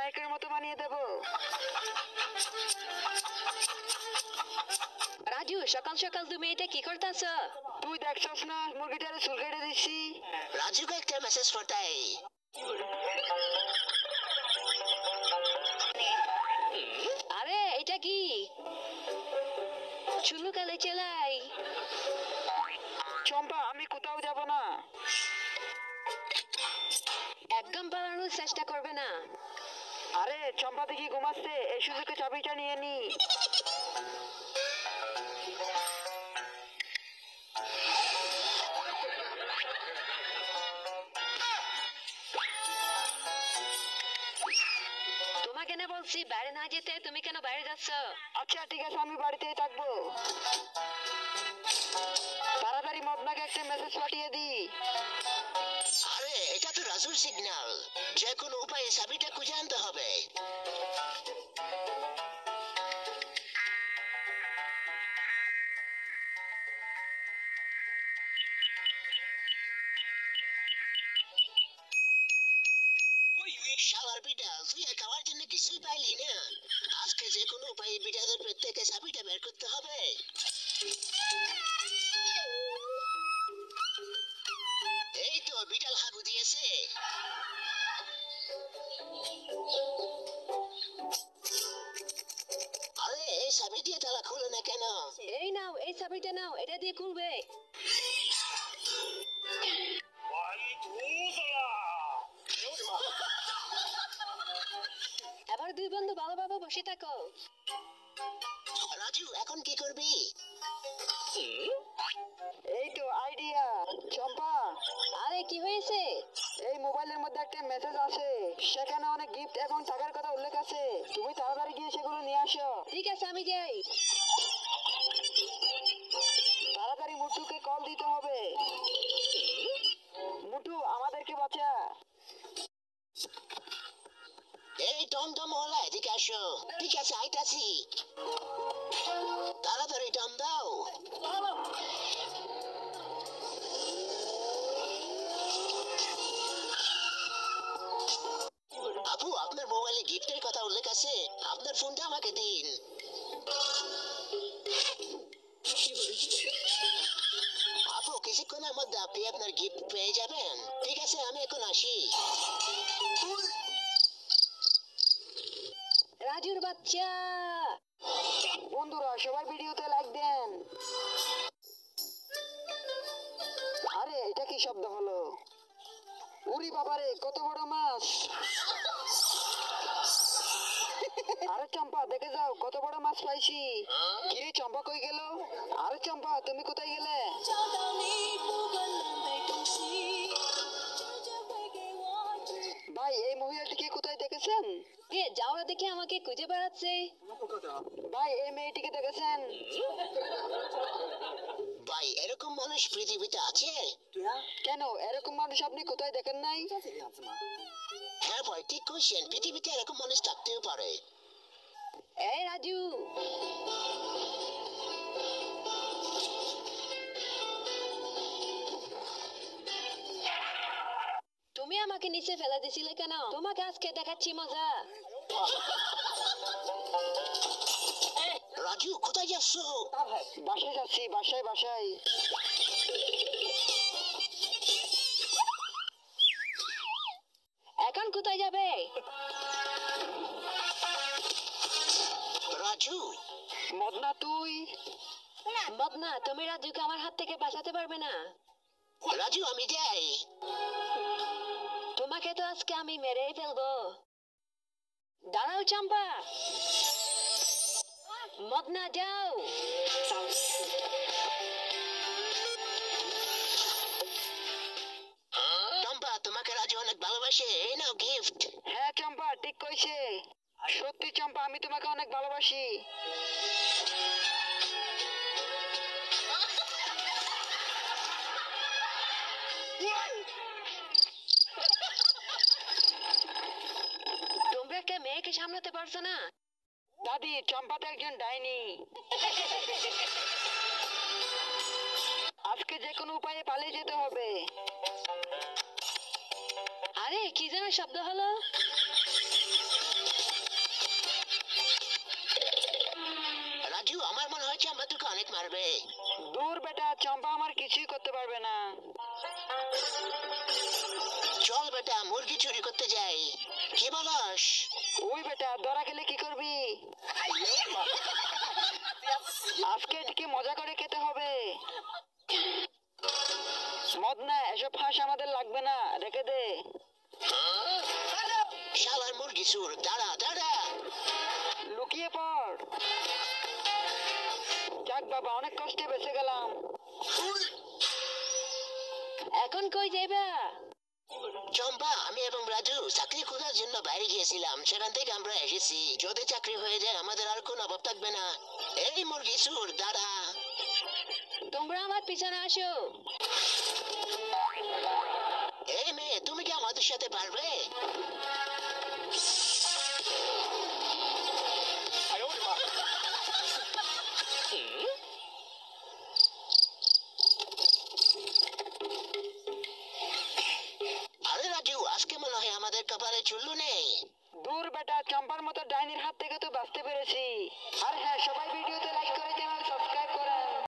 নায়কের মতো বানিয়ে দেব। রাজু, সকাল সকাল তুমি এটা কি করতেছ? তুই দেখছস না মুরগিটারে চুল কেটে দিচ্ছি। রাজুকে একটা মেসেজ পাঠাই। আরে এটা কি? চুলু কালে চেলাই। চম্পা, আমি কোথাও যাব না। একদম পালানোর চেষ্টা করবে না। আরে চম্পা দেখি ঘুমাচ্ছে, এই সুযোগে চাবিটা নিয়ে নি। তোমাকে না বলছি বাইরে না যেতে, তুমি কেন বাইরে যাচ্ছ? আচ্ছা ঠিক আছে, আমি বাড়িতেই থাকবো। তাড়াতাড়ি মদনাকে একটা মেসেজ পাঠিয়ে দি। আরে এটা তো রাজুর সিগন্যাল, যে কোনো উপায়ে চাবিটা খুঁজে আনতে হবে। শালার বিড়াল, তুই খাওয়ার জন্য কিছুই পাইলি না। আজকে যে কোনো উপায়ে বিড়ালের প্রত্যেকে চাবিটা বের করতে হবে। এই তো বিড়াল হাগু দিয়েছে। আরে এই চাবি দিয়ে তালা খুলে না কেন? এই নাও, এই চাবিটা নাও, এটা দিয়ে খুলবে। এবার দুই বন্ধু ভালোভাবে বসে থাকো। রাজু, এখন কি করবি? এই তো আইডিয়া। চম্পা, আরে কি হয়েছে? এই মোবাইলের মধ্যে একটা মেসেজ আছে, সেখানে অনেক গিফট এবং টাকার কথা উল্লেখ আছে। তুমি তাড়াতাড়ি গিয়ে সেগুলো নিয়ে আসো। ঠিক আছে, আমি যাই। তাড়াতাড়ি মুটুকে কল দিতে হবে। মুটু, আমাদেরকে বাঁচা। এই টমটমওয়ালা, এদিকে আসো। ঠিক আছে, আইতাছি। তাড়াতাড়ি টম দাও। আপু, আপনার মোবাইলে গিফটের কথা উল্লেখ আছে, আপনার ফোনটা আমাকে দিন। আপু, কিছুক্ষণের মধ্যে আপনি আপনার গিফট পেয়ে যাবেন। ঠিক আছে, আমি এখন আসি। রাজুর বাচ্চা। বন্ধুরা সবাই ভিডিওতে লাইক দেন। আরে এটা কি শব্দ হলো? উরি বাবারে, কত বড় মাছ! আরে চম্পা, দেখে যাও কত বড় মাছ পাইছি। কিরে চম্পা কই গেল? আরে চম্পা, তুমি কোথায় গেলে? ভাই, এই মহিলাটিকে কোথায় দেখেছেন? কে যাওরা দেখে আমাকে খুঁজে বেড়াচ্ছে? ভাই, এই মেয়েটিকে দেখেছেন? ভাই, এরকম মানুষ পৃথিবীতে আছে? কেন, এরকম মানুষ আপনি কোথায় দেখেন নাই? হ্যাঁ ভাই, ঠিক কইছেন, পৃথিবীতে এরকম মানুষ থাকতেও পারে। এই রাজু, তুমি আমাকে নিচে ফেলে দিছিলে কেন? তোমাকে আজকে দেখাচ্ছি মজা। রাজু, কোথায় যাচ্ছ? বাসায় যাচ্ছি, বাসায় বাসায়। এখন কোথায় যাবে? রাজু, মদনা তুই? বদনা, তুমি রাজুকে আমার হাত থেকে বাঁচাতে পারবে না। রাজু, আমি যাই। তোমাকে তো আজকে আমি মেরেই ফেলবো। দাঁড়াও চম্পা। মদনা যাও। টম্পা, তোমাকে রাজু অনেক ভালোবাসে, এই নাও গিফট। হ্যাঁ চম্পা, ঠিক কইছে। সত্যি চম্পা, আমি তোমাকে অনেক ভালোবাসি। তোমরা একটা মেয়েকে সামলাতে পারছো না? দাদি, চম্পা তো একজন ডাইনি। আজকে যে কোনো উপায়ে পালিয়ে যেতে হবে। আরে কি যেন শব্দ হলো? পারবে না। চল বেটা মুরগি চুরি করতে যাই, কি বলস? ওই বেটা ধরা খেলে কি করবি? আজকে এটিকে মজা করে খেতে হবে। মদ না, এসব ফাঁস আমাদের লাগবে না, রেখে দে। শালার মুরগি চুর, দাঁড়া দাঁড়া। লুকিয়ে পড়। যাক বাবা, অনেক কষ্টে বেঁচে গেলাম। এখন কই যাইবা? চম্পা, আমি এবং রাজু চাকরি খোঁজার জন্য বাইরে গিয়েছিলাম, সেখান থেকে আমরা এসেছি। যদি চাকরি হয়ে যায় আমাদের আর কোনো অভাব থাকবে না। এই মুরগি চুর, দাঁড়া। তোমরা আমার পিছনে আসো। এই মেয়ে, তুমি কি আমাদের সাথে পারবে? আরে রাজু, আজকে মনে হয় আমাদের কপালে চুল্লু নেই। দূর বেটা, চম্পার মতো ডাইনির হাত থেকে তো বাঁচতে পেরেছি। আর হ্যাঁ, সবাই ভিডিও